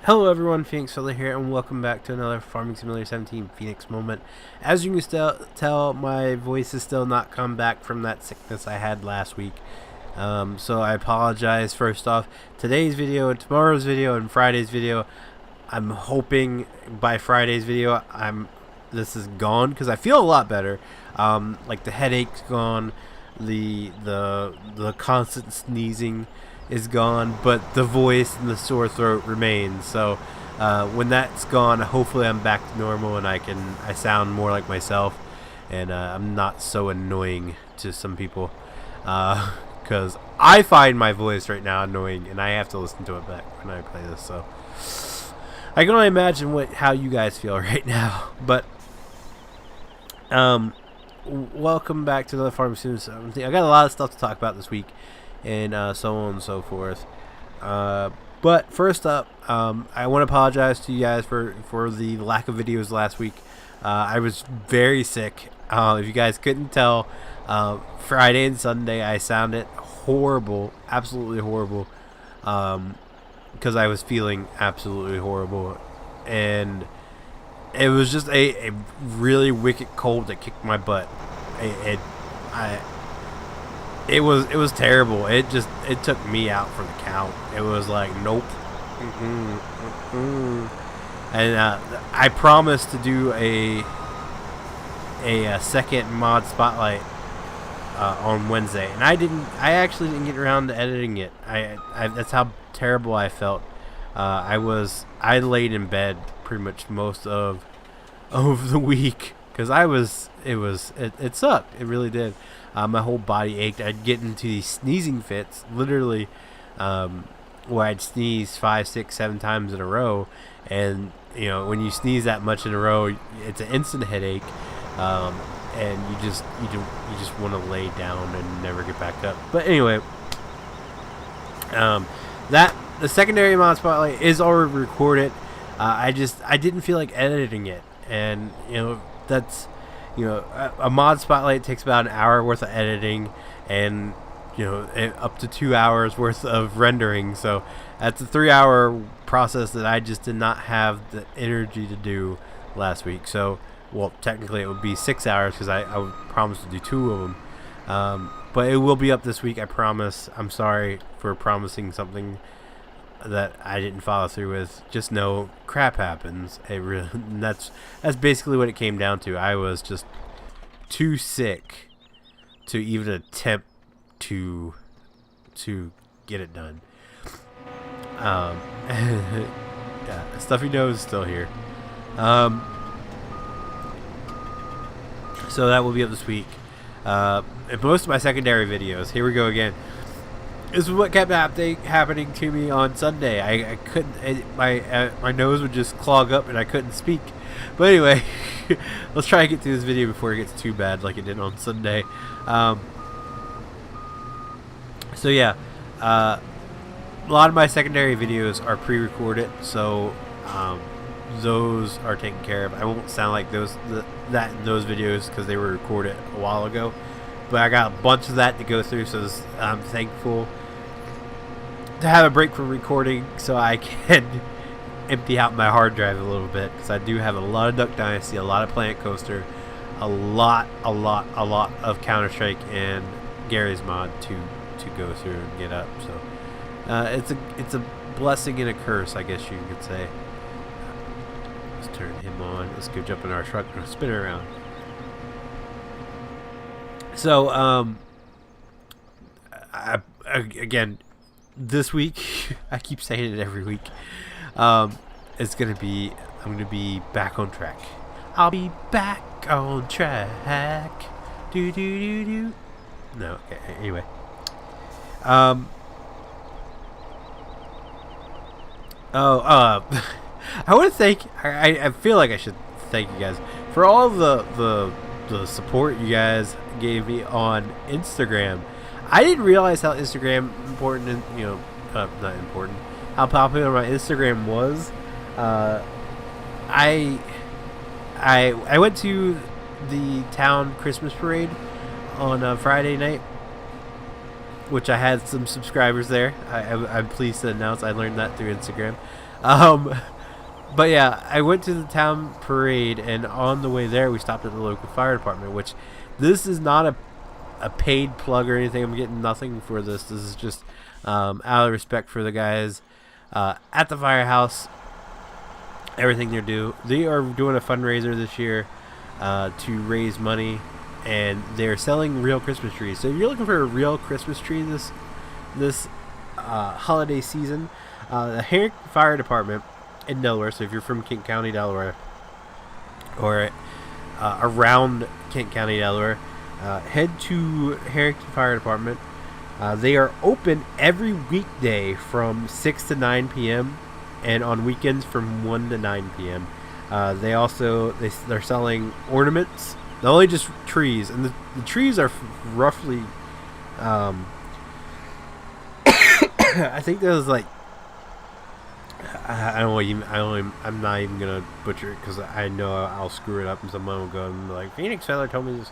Hello everyone, Phoenix Fella here, and welcome back to another Farming Simulator 17 Phoenix moment. As you can still tell, my voice is still not come back from that sickness I had last week. So I apologize first off. Today's video, tomorrow's video, and Friday's video, I'm hoping by Friday's video this is gone, because I feel a lot better. Like the headache's gone, the constant sneezing is gone, but the voice and the sore throat remains. So when that's gone, hopefully I'm back to normal and I sound more like myself, and I'm not so annoying to some people, because I find my voice right now annoying and I have to listen to it back when I play this. So I can only imagine how you guys feel right now. But welcome back to another Farming Simulator 17. I got a lot of stuff to talk about this week, and so on and so forth. But first up, I want to apologize to you guys for the lack of videos last week. I was very sick. If you guys couldn't tell, Friday and Sunday I sounded horrible, absolutely horrible, because I was feeling absolutely horrible, and it was just a really wicked cold that kicked my butt. It was terrible. It took me out for the count. It was like, nope. And I promised to do a second mod spotlight on Wednesday, and I actually didn't get around to editing it. That's how terrible I felt. I laid in bed pretty much most of the week, because it sucked. It really did. My whole body ached. I'd get into these sneezing fits, literally, where I'd sneeze 5, 6, 7 times in a row. And you know, when you sneeze that much in a row, it's an instant headache, and you just want to lay down and never get back up. But anyway, the secondary mod spotlight is already recorded. I didn't feel like editing it, and you know, that's. You know, a mod spotlight takes about an hour worth of editing, and you know, up to 2 hours worth of rendering. So that's a 3-hour process that I just did not have the energy to do last week. So, well, technically it would be 6 hours, because I promised to do 2 of them. But it will be up this week, I promise. I'm sorry for promising something that I didn't follow through with. Just know crap happens. That's basically what it came down to. I was just too sick to even attempt to get it done. Yeah, Stuffy Nose is still here. So that will be up this week. And most of my secondary videos, here we go again. This is what kept happening to me on Sunday. I couldn't. My nose would just clog up and I couldn't speak. But anyway, let's try and get through this video before it gets too bad like it did on Sunday. So yeah, a lot of my secondary videos are pre-recorded, so those are taken care of. I won't sound like those videos because they were recorded a while ago. But I got a bunch of that to go through, so I'm thankful to have a break from recording so I can empty out my hard drive a little bit, because I do have a lot of Duck Dynasty, a lot of Planet Coaster, a lot of Counter-Strike and Gary's mod to go through and get up. So it's a blessing and a curse, I guess you could say. Let's turn him on. Let's go jump in our truck and spin it around. So, again, this week, I keep saying it every week, I'm going to be back on track. I'll be back on track. Do. No, okay, anyway. I want to thank, I feel like I should thank you guys for all the support you guys gave me on Instagram. I didn't realize how Instagram important, and not important, how popular my Instagram was. I went to the town Christmas parade on Friday night, which I had some subscribers there. I'm pleased to announce I learned that through Instagram. But yeah, I went to the town parade, and on the way there, we stopped at the local fire department. Which this is not a paid plug or anything. I'm getting nothing for this. This is just out of respect for the guys at the firehouse. Everything they are doing a fundraiser this year to raise money, and they're selling real Christmas trees. So if you're looking for a real Christmas tree this holiday season, the Harrington Fire Department in Delaware. So if you're from Kent County, Delaware, or around Kent County, Delaware, head to Harrington Fire Department. They are open every weekday from 6 to 9 p.m. and on weekends from 1 to 9 p.m. They're selling ornaments, not only just trees, and the trees are roughly I think there was like I'm not even gonna butcher it because I know I'll screw it up and someone will go and be like, Phoenix Feather told me this,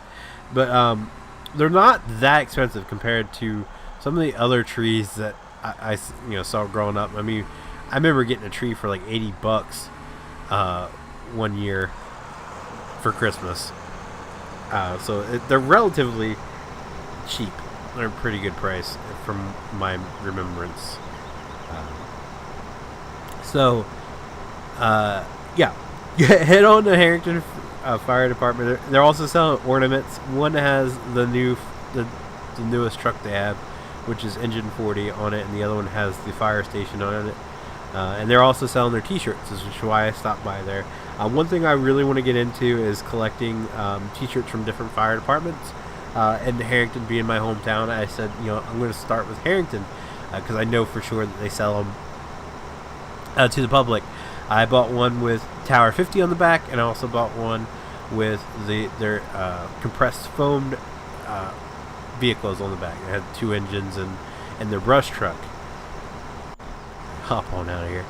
but they're not that expensive compared to some of the other trees that I saw growing up. I mean, I remember getting a tree for like $80 one year for Christmas. So they're relatively cheap. They're a pretty good price from my remembrance. Yeah, head on to Harrington Fire Department. They're also selling ornaments. One has the newest truck they have, which is Engine 40 on it, and the other one has the fire station on it. And they're also selling their t-shirts, which is why I stopped by there. One thing I really want to get into is collecting t-shirts from different fire departments. And Harrington being my hometown, I said, I'm going to start with Harrington because I know for sure that they sell them to the public. I bought one with Tower 50 on the back, and I also bought one with their compressed foamed vehicles on the back. It had 2 engines and their brush truck. Hop on out of here.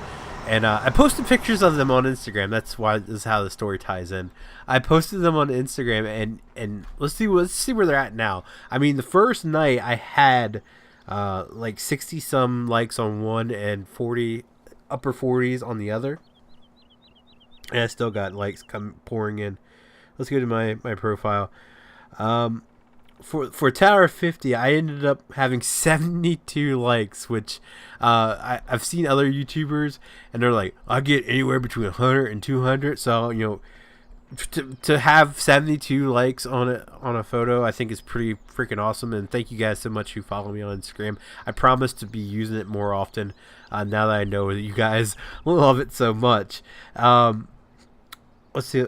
And I posted pictures of them on Instagram. This is how the story ties in. I posted them on Instagram, and let's see where they're at now. I mean, the first night I had like 60 some likes on one and 40 upper 40s on the other, and I still got likes pouring in. Let's go to my profile. For Tower 50, I ended up having 72 likes, which I've seen other YouTubers, and they're like, I get anywhere between 100 and 200. So to have 72 likes on a photo, I think is pretty freaking awesome. And thank you guys so much who follow me on Instagram. I promise to be using it more often now that I know that you guys love it so much. Let's see.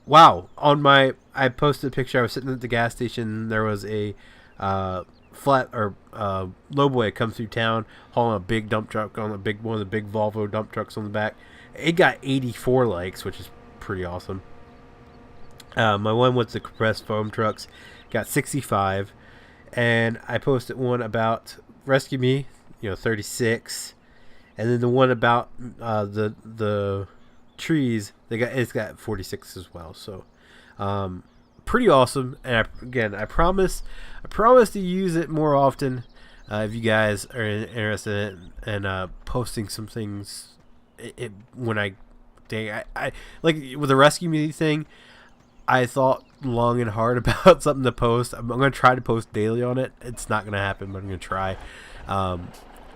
Wow, I posted a picture. I was sitting at the gas station. There was a lowboy come through town hauling a big dump truck on one of the big Volvo dump trucks on the back. It got 84 likes, which is pretty awesome. My one with the compressed foam trucks got 65, and I posted one about Rescue Me, 36, and then the one about the trees, it's got 46 as well. So pretty awesome. And I promise to use it more often if you guys are interested in posting some things. When I like with the Rescue Me thing, I thought long and hard about something to post. I'm going to try to post daily on it. It's not going to happen, but I'm going to try.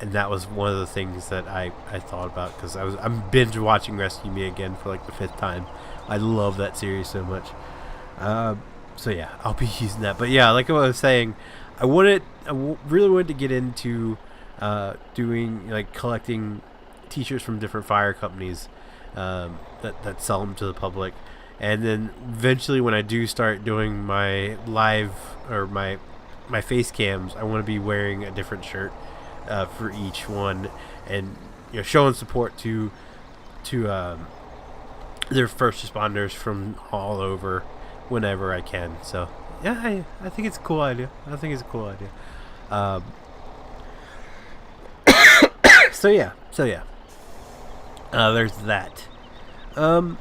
And that was one of the things that I thought about, because I'm binge watching Rescue Me again for like the 5th time. I love that series so much. So yeah, I'll be using that. But yeah, like I was saying, I really wanted to get into doing collecting t-shirts from different fire companies that sell them to the public. And then eventually, when I do start doing my live or my face cams, I want to be wearing a different shirt for each one, and showing support to their first responders from all over whenever I can. So yeah, I think it's a cool idea. So yeah. There's that. I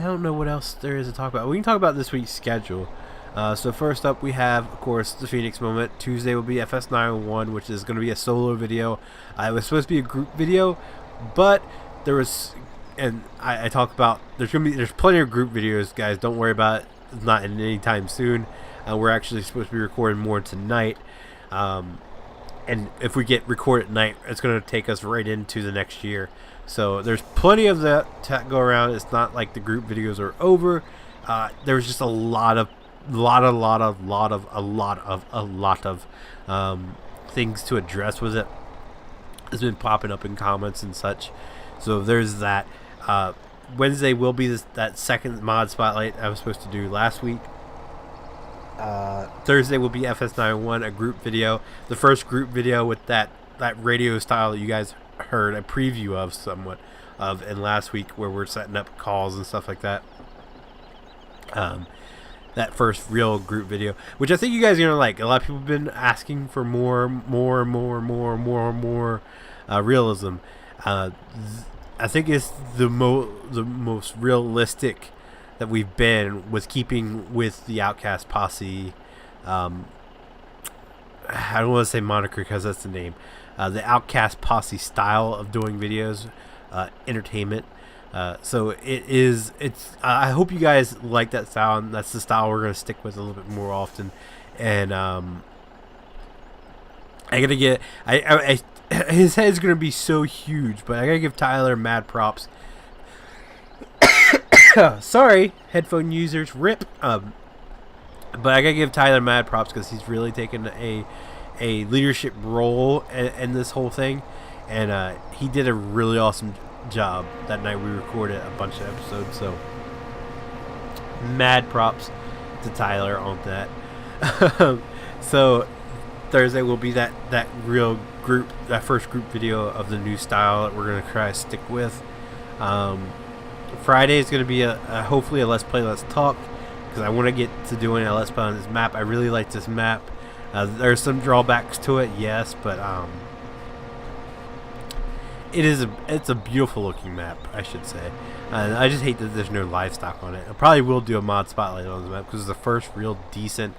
don't know what else there is to talk about. We can talk about this week's schedule. So first up, we have, of course, the Phoenix Moment. Tuesday will be FS901, which is going to be a solo video. It was supposed to be a group video, But there was, and I talk about there's plenty of group videos, guys. Don't worry about it. It's not in any time soon. We're actually supposed to be recording more tonight. And if we get recorded at night, it's going to take us right into the next year. So there's plenty of that to go around. It's not like the group videos are over. There's just a lot of things to address with it. It's been popping up in comments and such. So there's that. Wednesday will be that second mod spotlight I was supposed to do last week. Thursday will be FS91, a group video, the first group video with that radio style that you guys heard a preview of somewhat of in last week, where we're setting up calls and stuff like that. That first real group video, which I think you guys are gonna like. A lot of people have been asking for more realism. I think it's the most realistic that we've been with keeping with the Outcast Posse. I don't want to say moniker because that's the name. The Outcast Posse style of doing videos, entertainment. So it's. I hope you guys like that style, and that's the style we're gonna stick with a little bit more often. And I gotta get. His head's gonna be so huge, but I gotta give Tyler mad props. Sorry, headphone users, rip. But I gotta give Tyler mad props because he's really taken a leadership role in this whole thing, and he did a really awesome job that night. We recorded a bunch of episodes, so mad props to Tyler on that. So Thursday will be that real group, that first group video of the new style that we're gonna try to stick with. Friday is going to be hopefully a Let's Play Let's Talk, because I want to get to doing a Let's Play on this map. I really like this map. There's some drawbacks to it, yes, but it's a beautiful looking map, I should say. I just hate that there's no livestock on it. I probably will do a mod spotlight on this map because it's the first real decent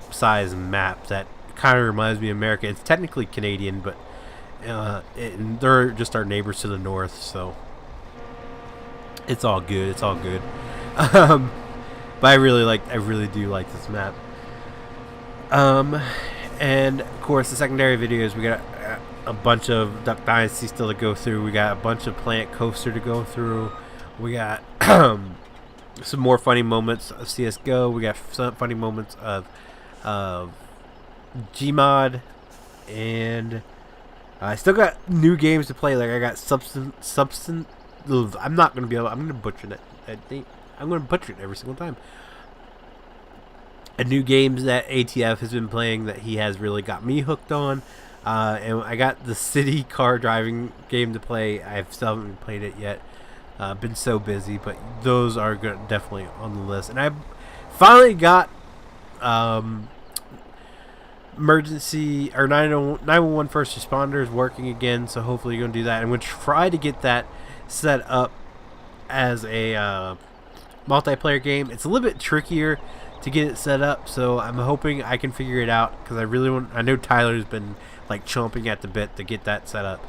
size map that kind of reminds me of America. It's technically Canadian, but they're just our neighbors to the north, so it's all good. It's all good. But I really do like this map. And of course the secondary videos, we got a bunch of Duck Dynasty still to go through. We got a bunch of Planet Coaster to go through. We got some more funny moments of CSGO. We got some funny moments of Gmod, and I still got new games to play. Like I got Substance. I'm not gonna be able. I'm gonna butcher it. I'm gonna butcher it every single time. A new games that ATF has been playing that he has really got me hooked on. And I got the city car driving game to play. I still haven't played it yet. Been so busy, but those are definitely on the list. And I finally got emergency or 911 first responders working again. So hopefully you're gonna do that. I'm gonna try to get that set up as a multiplayer game. It's a little bit trickier to get it set up, so I'm hoping I can figure it out, because I know Tyler's been like chomping at the bit to get that set up,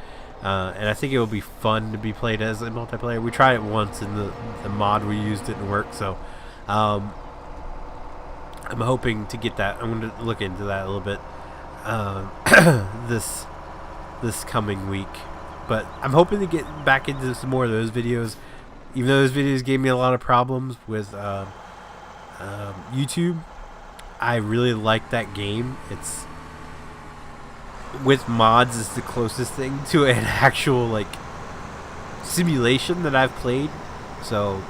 and I think it will be fun to be played as a multiplayer. We tried it once and the mod we used didn't work, so I'm hoping to get that. I'm going to look into that a little bit this coming week. But I'm hoping to get back into some more of those videos, even though those videos gave me a lot of problems with YouTube. I really like that game. It's with mods is the closest thing to an actual like simulation that I've played. So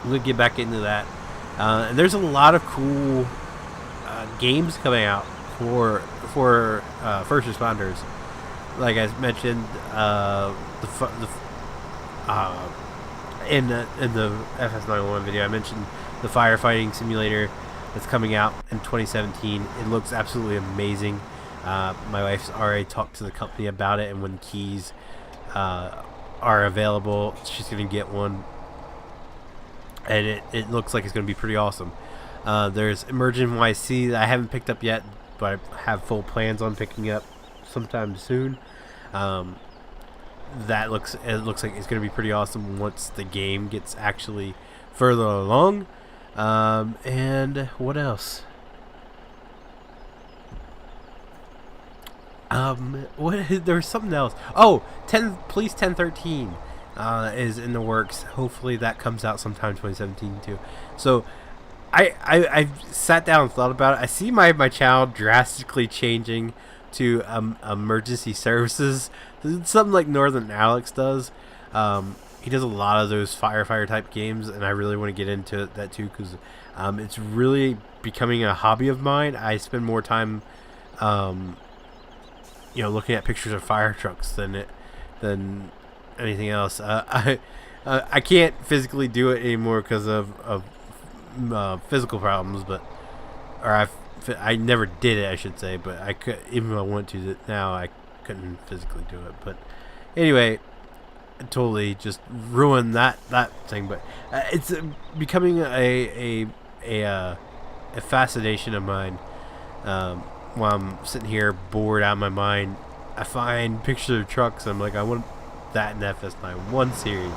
I'm gonna get back into that. And there's a lot of cool games coming out for first responders. Like I mentioned, in the FS91 video, I mentioned the firefighting simulator that's coming out in 2017. It looks absolutely amazing. My wife's already talked to the company about it, and when keys are available, she's gonna get one. And it looks like it's gonna be pretty awesome. There's Emergent YC that I haven't picked up yet, but I have full plans on picking up sometime soon. it looks like it's going to be pretty awesome once the game gets actually further along. And what else? There's something else. Oh, Police 1013 is in the works. Hopefully that comes out sometime 2017 too. So I sat down and thought about it. I see my channel drastically changing to emergency services, something like Northern Alex does. He does a lot of those firefighter type games, and I really want to get into that too, because it's really becoming a hobby of mine. I spend more time looking at pictures of fire trucks than anything else. I can't physically do it anymore because of physical problems, I never did it, I should say, but I could, even if I wanted to now, I couldn't physically do it. But anyway, I totally just ruined that thing. But it's becoming a fascination of mine. While I'm sitting here bored out of my mind, I find pictures of trucks. I'm like, I want that in FS91 series.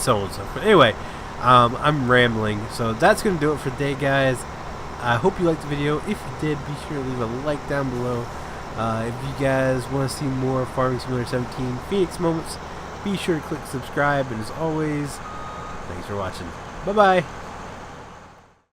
So on and so forth. Anyway, I'm rambling, so that's going to do it for today, guys. I hope you liked the video. If you did, be sure to leave a like down below. If you guys want to see more Farming Simulator 17 Phoenix moments, be sure to click subscribe. And as always, thanks for watching. Bye-bye.